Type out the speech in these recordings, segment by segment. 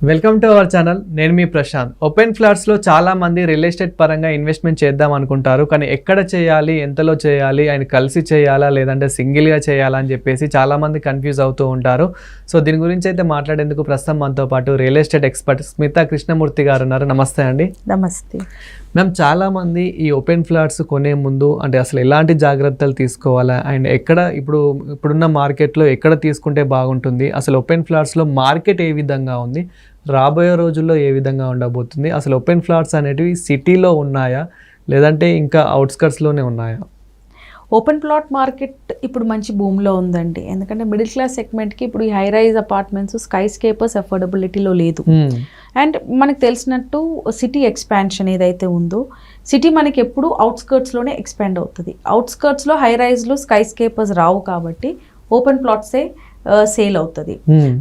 Welcome to our channel. నేను మీ Prashanth. Open ఫ్లాట్స్లో చాలా మంది రియల్ ఎస్టేట్ పరంగా ఇన్వెస్ట్మెంట్ చేద్దాం అనుకుంటారు, కానీ ఎక్కడ చేయాలి, ఎంతలో చేయాలి, ఆయన కలిసి చేయాలా లేదంటే సింగిల్గా చేయాలా అని చెప్పేసి చాలామంది కన్ఫ్యూజ్ అవుతూ ఉంటారు. సో దీని గురించి అయితే మాట్లాడేందుకు ప్రస్తుతం మనతో పాటు real estate expert Smita Krishnamurthy గారు ఉన్నారు. నమస్తే అండి. నమస్తే మ్యామ్. చాలామంది ఈ ఓపెన్ ఫ్లాట్స్ కొనే ముందు అంటే అసలు ఎలాంటి జాగ్రత్తలు తీసుకోవాలా అండ్ ఎక్కడ ఇప్పుడున్న మార్కెట్లో ఎక్కడ తీసుకుంటే బాగుంటుంది, అసలు ఓపెన్ ఫ్లాట్స్లో మార్కెట్ ఏ విధంగా ఉంది, రాబోయే రోజుల్లో ఏ విధంగా ఉండబోతుంది, అసలు ఓపెన్ ఫ్లాట్స్ అనేటివి సిటీలో ఉన్నాయా లేదంటే ఇంకా అవుట్స్కట్స్లోనే ఉన్నాయా? ఓపెన్ ప్లాట్ మార్కెట్ ఇప్పుడు మంచి భూమిలో ఉందండి. ఎందుకంటే మిడిల్ క్లాస్ సెగ్మెంట్కి ఇప్పుడు ఈ high rise apartments, sky scrapers అఫోర్డబిలిటీలో లేదు. అండ్ మనకు తెలిసినట్టు సిటీ ఎక్స్పాన్షన్ ఏదైతే ఉందో, సిటీ మనకి ఎప్పుడు అవుట్స్కర్ట్స్లోనే ఎక్స్పాండ్ అవుతుంది. అవుట్స్కర్ట్స్లో హై రైజ్లు, స్కై స్కేపర్స్ రావు కాబట్టి ఓపెన్ ప్లాట్సే సేల్ అవుతుంది.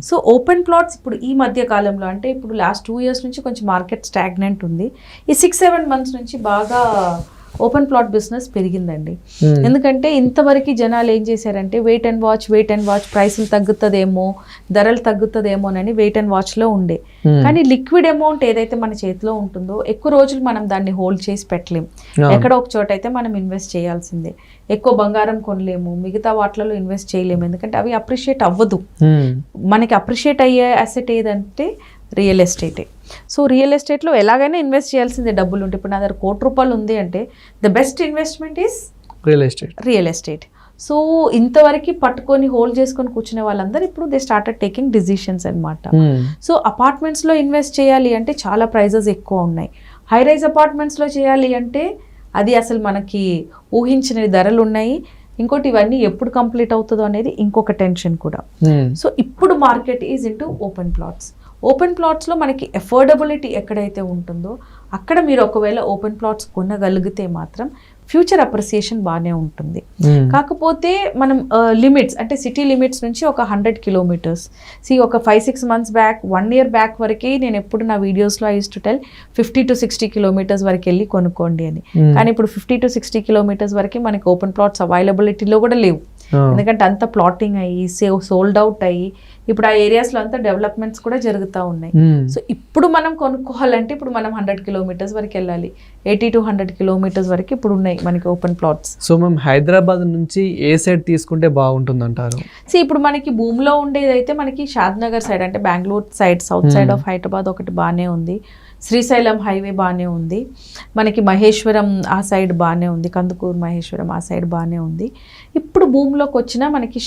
సో ఓపెన్ ప్లాట్స్ ఇప్పుడు ఈ మధ్య కాలంలో అంటే ఇప్పుడు లాస్ట్ 2 years నుంచి కొంచెం మార్కెట్ స్టాగ్నెంట్ ఉంది. ఈ 6-7 months నుంచి బాగా ఓపెన్ ప్లాట్ బిజినెస్ పెరిగిందండి. ఎందుకంటే ఇంతవరకు జనాలు ఏం చేశారంటే వెయిట్ అండ్ వాచ్ ప్రైసులు తగ్గుతుందేమో, ధరలు తగ్గుతుందేమోనని వెయిట్ అండ్ వాచ్లో ఉండే. కానీ లిక్విడ్ అమౌంట్ ఏదైతే మన చేతిలో ఉంటుందో ఎక్కువ రోజులు మనం దాన్ని హోల్డ్ చేసి పెట్టలేం. ఎక్కడ ఒక చోట అయితే మనం ఇన్వెస్ట్ చేయాల్సిందే. ఎక్కువ బంగారం కొనలేము, మిగతా వాటిలలో ఇన్వెస్ట్ చేయలేము, ఎందుకంటే అవి అప్రిషియేట్ అవ్వదు. మనకి అప్రిషియేట్ అయ్యే అసెట్ ఏదంటే రియల్ ఎస్టేటే. సో రియల్ ఎస్టేట్లో ఎలాగైనా ఇన్వెస్ట్ చేయాల్సిందే డబ్బులు ఉంటే. ఇప్పుడు నా దగ్గర ₹1,00,00,000 ఉంది అంటే the best investment is real estate. So ఇంతవరకు పట్టుకొని హోల్డ్ చేసుకొని కూర్చునే వాళ్ళందరూ ఇప్పుడు దే స్టార్టెడ్ టేకింగ్ డిసిషన్స్ అనమాట. సో అపార్ట్మెంట్స్లో ఇన్వెస్ట్ చేయాలి అంటే చాలా ప్రైజెస్ ఎక్కువ ఉన్నాయి. హై రైజ్ అపార్ట్మెంట్స్లో చేయాలి అంటే అది అసలు మనకి ఊహించిన ధరలు ఉన్నాయి. ఇంకోటి ఇవన్నీ ఎప్పుడు కంప్లీట్ అవుతుందో అనేది ఇంకొక టెన్షన్ కూడా. సో ఇప్పుడు market is into open plots. Open ప్లాట్స్లో మనకి అఫోర్డబిలిటీ ఎక్కడైతే ఉంటుందో అక్కడ మీరు ఒకవేళ ఓపెన్ ప్లాట్స్ కొనగలిగితే మాత్రం ఫ్యూచర్ అప్రిసియేషన్ బాగానే ఉంటుంది. కాకపోతే మనం లిమిట్స్ అంటే సిటీ లిమిట్స్ నుంచి ఒక 100 kilometers ఒక 5-6 months బ్యాక్, 1 year బ్యాక్ వరకే నేను ఎప్పుడు నా వీడియోస్లో I use to tell 50 to 60 kilometers వరకు వెళ్ళి కొనుక్కోండి అని. కానీ ఇప్పుడు 50 to 60 kilometers వరకు మనకి ఓపెన్ ప్లాట్స్ అవైలబిలిటీలో కూడా లేవు. ఎందుకంటే అంత ప్లాటింగ్ అయ్యి సోల్డ్ అవుట్ అయ్యి ఇప్పుడు ఆ ఏరియాస్లో అంతా డెవలప్మెంట్స్ కూడా జరుగుతూ ఉన్నాయి. సో ఇప్పుడు మనం కొనుక్కోవాలంటే ఇప్పుడు మనం 100 kilometers వరకు వెళ్ళాలి. 80 to 100 kilometers వరకు ఇప్పుడు ఉన్నాయి మనకి ఓపెన్ ప్లాట్స్. సో మేము హైదరాబాద్ నుంచి ఏ సైడ్ తీసుకుంటే బాగుంటుంది అంటారు? సో ఇప్పుడు మనకి భూమిలో ఉండేదైతే మనకి షాద్నగర్ సైడ్ అంటే Bengaluru side, south side of Hyderabad ఒకటి బాగానే ఉంది. శ్రీశైలం హైవే బాగానే ఉంది. మనకి మహేశ్వరం ఆ సైడ్ బాగానే ఉంది. కందుకూరు మహేశ్వరం ఆ సైడ్ బాగానే ఉంది. ఇప్పుడు భూమిలోకి వచ్చిన మనకి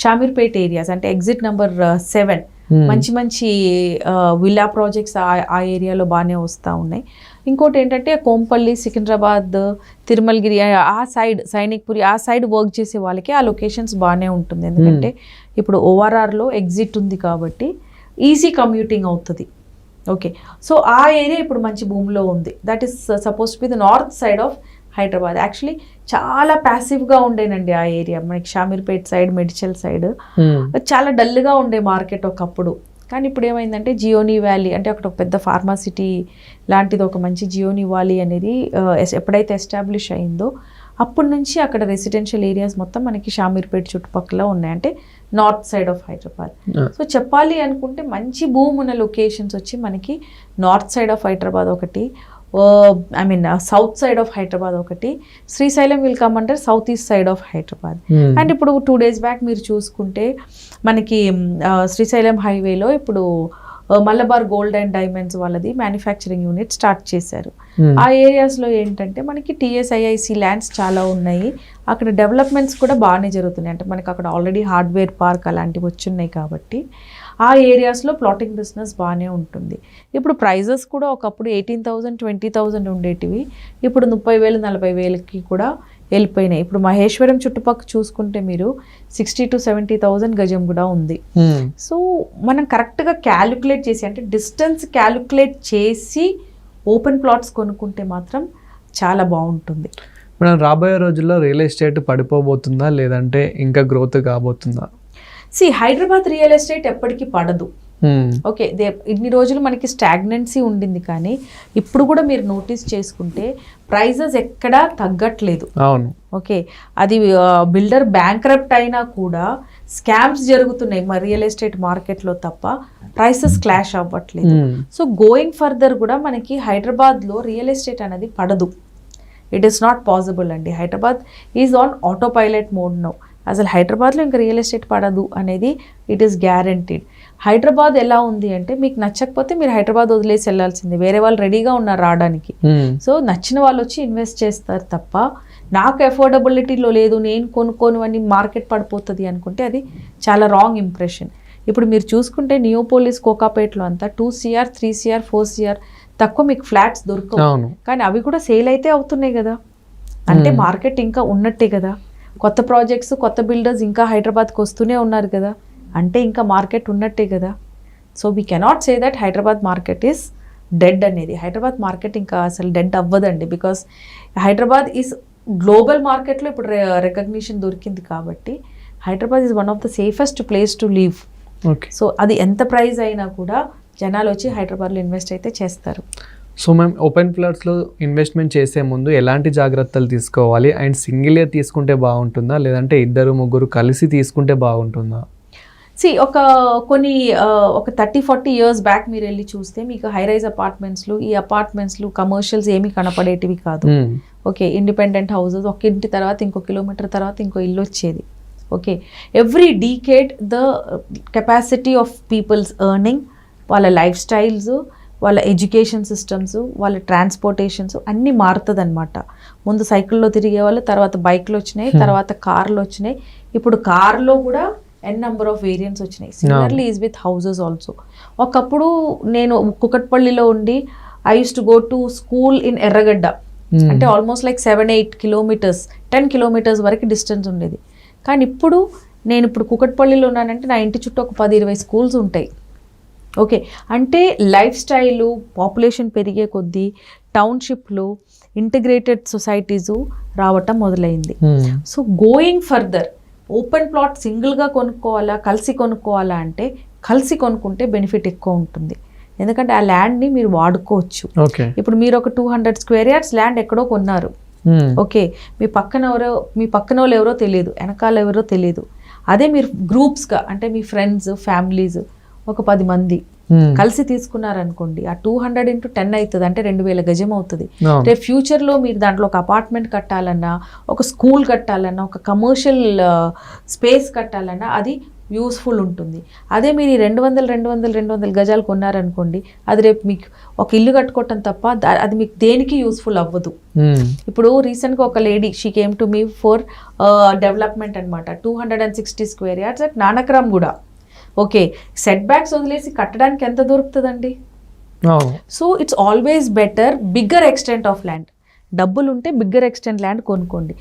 షామీర్పేట్ ఏరియాస్ అంటే ఎగ్జిట్ నెంబర్ 7 మంచి మంచి విల్లా ప్రాజెక్ట్స్ ఆ ఏరియాలో బాగానే వస్తూ ఉన్నాయి. ఇంకోటి ఏంటంటే కోంపల్లి, సికింద్రాబాద్, తిరుమలగిరి ఆ సైడ్, సైనిక్పురి ఆ సైడ్ వర్క్ చేసే వాళ్ళకి ఆ లొకేషన్స్ బాగానే ఉంటుంది. ఎందుకంటే ఇప్పుడు ORRలో ఎగ్జిట్ ఉంది కాబట్టి ఈజీ కమ్యూటింగ్ అవుతుంది. ఓకే, సో ఆ ఏరియా ఇప్పుడు మంచి భూమిలో ఉంది. That is suppose to be the north side of Hyderabad. Actually చాలా ప్యాసివ్గా ఉండేనండి ఆ ఏరియా. మనకి షామీర్పేట్ సైడ్, మెడిచల్ సైడ్ చాలా డల్గా ఉండే మార్కెట్ ఒకప్పుడు. కానీ ఇప్పుడు ఏమైందంటే జియోనీ వ్యాలీ అంటే అక్కడ ఒక పెద్ద ఫార్మాసిటీ లాంటిది ఒక మంచి జియోనీ వ్యాలీ అనేది ఎప్పుడైతే ఎస్టాబ్లిష్ అయిందో అప్పటి నుంచి అక్కడ రెసిడెన్షియల్ ఏరియాస్ మొత్తం మనకి షామీర్పేట్ చుట్టుపక్కల ఉన్నాయి, అంటే north side of Hyderabad. So చెప్పాలి అనుకుంటే మంచి భూమి ఉన్న లొకేషన్స్ వచ్చి మనకి నార్త్ సైడ్ ఆఫ్ హైదరాబాద్ ఒకటి, సౌత్ సైడ్ ఆఫ్ హైదరాబాద్ ఒకటి, Srisailam will come under south east side of Hyderabad. And ఇప్పుడు 2 days బ్యాక్ మీరు చూసుకుంటే మనకి శ్రీశైలం హైవేలో ఇప్పుడు మలబార్ గోల్డ్ అండ్ డైమండ్స్ వాళ్ళది మ్యానుఫ్యాక్చరింగ్ యూనిట్ స్టార్ట్ చేశారు. ఆ ఏరియాస్లో ఏంటంటే మనకి TSIIC ల్యాండ్స్ చాలా ఉన్నాయి. అక్కడ డెవలప్మెంట్స్ కూడా బాగానే జరుగుతున్నాయి. అంటే మనకి అక్కడ ఆల్రెడీ హార్డ్వేర్ పార్క్ అలాంటివి వచ్చున్నాయి కాబట్టి ఆ ఏరియాస్లో ప్లాటింగ్ బిజినెస్ బాగానే ఉంటుంది. ఇప్పుడు ప్రైజెస్ కూడా ఒకప్పుడు 18,000, 20,000 ఉండేటివి ఇప్పుడు 30,000, 40,000కి కూడా వెళ్ళిపోయినాయి. ఇప్పుడు మహేశ్వరం చుట్టుపక్కల చూసుకుంటే మీరు 60,000 to 70,000 గజం కూడా ఉంది. సో మనం కరెక్ట్గా క్యాలిక్యులేట్ చేసి అంటే డిస్టెన్స్ క్యాలిక్యులేట్ చేసి ఓపెన్ ప్లాట్స్ కొనుక్కుంటే మాత్రం చాలా బాగుంటుంది. మనం రాబోయే రోజుల్లో రియల్ ఎస్టేట్ పడిపోబోతుందా లేదంటే ఇంకా గ్రోత్ కాబోతుందా? హైదరాబాద్ రియల్ ఎస్టేట్ ఎప్పటికీ పడదు. ఓకే, ఇన్ని రోజులు మనకి స్టాగ్నెన్సీ ఉండింది, కానీ ఇప్పుడు కూడా మీరు నోటీస్ చేసుకుంటే ప్రైజెస్ ఎక్కడా తగ్గట్లేదు. అవును. ఓకే, అది బిల్డర్ బ్యాంక్రప్ట్ అయినా కూడా స్కామ్స్ జరుగుతున్నాయి మా రియల్ ఎస్టేట్ మార్కెట్లో తప్ప ప్రైసెస్ క్లాష్ అవ్వట్లేదు. సో గోయింగ్ ఫర్దర్ కూడా మనకి హైదరాబాద్లో రియల్ ఎస్టేట్ అనేది పడదు. ఇట్ ఈస్ నాట్ పాసిబుల్ అండి. Hyderabad is on auto pilot mode now. అసలు హైదరాబాద్లో ఇంకా రియల్ ఎస్టేట్ పడదు అనేది ఇట్ ఈస్ గ్యారంటీడ్. హైదరాబాద్ ఎలా ఉంది అంటే మీకు నచ్చకపోతే మీరు హైదరాబాద్ వదిలేసి వెళ్ళాల్సిందే, వేరే వాళ్ళు రెడీగా ఉన్నారు రావడానికి. సో నచ్చిన వాళ్ళు వచ్చి ఇన్వెస్ట్ చేస్తారు తప్ప నాకు అఫోర్డబిలిటీలో లేదు, నేను కొనుక్కోను అని మార్కెట్ పడిపోతుంది అనుకుంటే అది చాలా రాంగ్ ఇంప్రెషన్. ఇప్పుడు మీరు చూసుకుంటే నియోపోలిస్, కోకాపేట్లో అంతా 2 CR 3 CR 4 CR తక్కువ మీకు ఫ్లాట్స్ దొరకవు, కానీ అవి కూడా సేల్ అయితే అవుతున్నాయి కదా. అంటే మార్కెట్ ఇంకా ఉన్నట్టే కదా. కొత్త ప్రాజెక్ట్స్, కొత్త బిల్డర్స్ ఇంకా హైదరాబాద్కి వస్తూనే ఉన్నారు కదా, అంటే ఇంకా మార్కెట్ ఉన్నట్టే కదా. So we cannot say that Hyderabad market is dead అనేది. హైదరాబాద్ మార్కెట్ ఇంకా అసలు డెడ్ అవ్వదండి. బికాస్ హైదరాబాద్ ఈజ్ గ్లోబల్ మార్కెట్లో ఇప్పుడు రికగ్నిషన్ దొరికింది కాబట్టి Hyderabad is one of the safest place to live. So అది ఎంత ప్రైస్ అయినా కూడా జనాలు వచ్చి హైదరాబాద్లో ఇన్వెస్ట్ అయితే చేస్తారు. సో మేము ఓపెన్ ఫ్లాట్స్లో ఇన్వెస్ట్మెంట్ చేసే ముందు ఎలాంటి జాగ్రత్తలు తీసుకోవాలి? అండ్ సింగిల్ ఇయర్ తీసుకుంటే బాగుంటుందా, లేదంటే 2-3 కలిసి తీసుకుంటే బాగుంటుందా? ఒక 30-40 years బ్యాక్ మీరు వెళ్ళి చూస్తే మీకు హై రైజ్ అపార్ట్మెంట్స్లు, ఈ అపార్ట్మెంట్స్లు కమర్షియల్స్ ఏమీ కనపడేటివి కాదు. ఓకే, ఇండిపెండెంట్ హౌసెస్, ఒక ఇంటి తర్వాత ఇంకో కిలోమీటర్ తర్వాత ఇంకో ఇల్లు వచ్చేది. Okay, every decade the capacity of peoples earning, వాళ్ళ లైఫ్ స్టైల్స్, వాళ్ళ ఎడ్యుకేషన్ సిస్టమ్స్, వాళ్ళ ట్రాన్స్పోర్టేషన్స్ అన్నీ మారుతుంది అనమాట. ముందు సైకిల్లో తిరిగే వాళ్ళు, తర్వాత బైక్లు వచ్చినాయి, తర్వాత కార్లు వచ్చినాయి, ఇప్పుడు కార్లో కూడా నెంబర్ ఆఫ్ వేరియంట్స్ వచ్చినాయి. Similarly is with houses also. ఒకప్పుడు నేను కుకట్పల్లిలో ఉండి I use to go to school in ఎర్రగడ్డ, అంటే ఆల్మోస్ట్ లైక్ 7-8 kilometers 10 kilometers వరకు డిస్టెన్స్ ఉండేది. కానీ ఇప్పుడు నేను కుకట్పల్లిలో ఉన్నానంటే నా ఇంటి చుట్టూ ఒక 10-20 స్కూల్స్ ఉంటాయి. ఓకే, అంటే లైఫ్ స్టైలు, పాపులేషన్ పెరిగే కొద్దీ టౌన్షిప్లు, ఇంటిగ్రేటెడ్ సొసైటీసు రావటం మొదలైంది. So going further open plot సింగిల్గా కొనుక్కోవాలా, కలిసి కొనుక్కోవాలా అంటే కలిసి కొనుక్కుంటే బెనిఫిట్ ఎక్కువ ఉంటుంది. ఎందుకంటే ఆ ల్యాండ్ని మీరు వాడుకోవచ్చు. ఇప్పుడు మీరు ఒక 200 square yards ల్యాండ్ ఎక్కడో కొన్నారు. ఓకే, మీ పక్కన వాళ్ళు ఎవరో తెలియదు, వెనకాల ఎవరో తెలియదు. అదే మీరు గ్రూప్స్గా, అంటే మీ ఫ్రెండ్స్, ఫ్యామిలీస్ ఒక 10 మంది కలిసి తీసుకున్నారనుకోండి, ఆ 200 into 10 అవుతుంది, అంటే 2000 గజం అవుతుంది. రేపు ఫ్యూచర్లో మీరు దాంట్లో ఒక అపార్ట్మెంట్ కట్టాలన్నా, ఒక స్కూల్ కట్టాలన్నా, ఒక కమర్షియల్ స్పేస్ కట్టాలన్నా అది యూస్ఫుల్ ఉంటుంది. అదే మీరు 200 గజాలు కొన్నారనుకోండి, అది రేపు మీకు ఒక ఇల్లు కట్టుకోవటం తప్ప అది మీకు దేనికి యూస్ఫుల్ అవ్వదు. ఇప్పుడు రీసెంట్గా ఒక lady, she came to me for development అనమాట, 260 square yards అట్ నానక్రామ్ కూడా. ఓకే, సెట్ బ్యాక్స్ వదిలేసి కట్టడానికి ఎంత దొరుకుతుందండి? So it's always better bigger extent of land. డబ్బులు ఉంటే బిగ్గర్ ఎక్స్టెంట్ ల్యాండ్ కొనుక్కోండి.